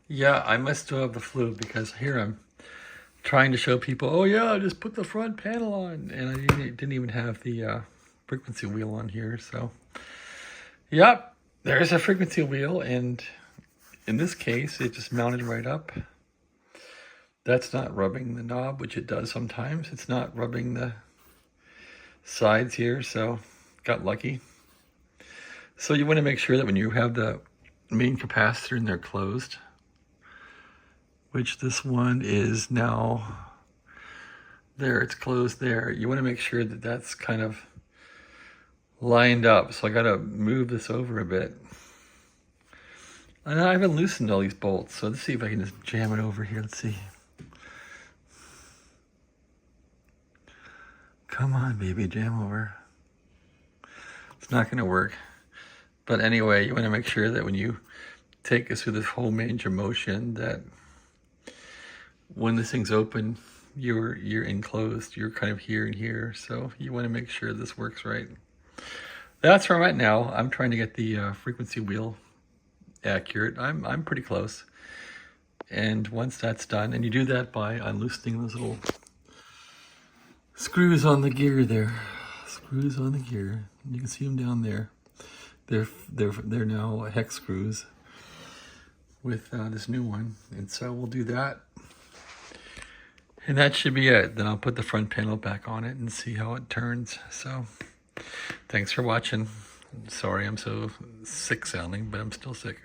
Yeah, I must still have the flu because here I'm trying to show people, oh yeah, just put the front panel on. And I didn't even have the frequency wheel on here. So, yep, there's a frequency wheel. And in this case, it just mounted right up. That's not rubbing the knob, which it does sometimes. It's not rubbing the sides here, so got lucky. So you want to make sure that when you have the main capacitor and they're closed, which this one is now there, it's closed there. You want to make sure that that's kind of lined up. So I got to move this over a bit. And I haven't loosened all these bolts, so let's see if I can just jam it over here. Let's see. Come on, baby, jam over. It's not going to work. But anyway, you want to make sure that when you take us through this whole range of motion, that when this thing's open, you're enclosed. You're kind of here and here. So you want to make sure this works right. That's where I'm at now. I'm trying to get the frequency wheel accurate. I'm pretty close. And once that's done, and you do that by unloosening those little screws on the gear there. Screws on the gear. You can see them down there. They're now hex screws with this new one. And so we'll do that. And that should be it. Then I'll put the front panel back on it and see how it turns. So thanks for watching. Sorry I'm so sick sounding, but I'm still sick.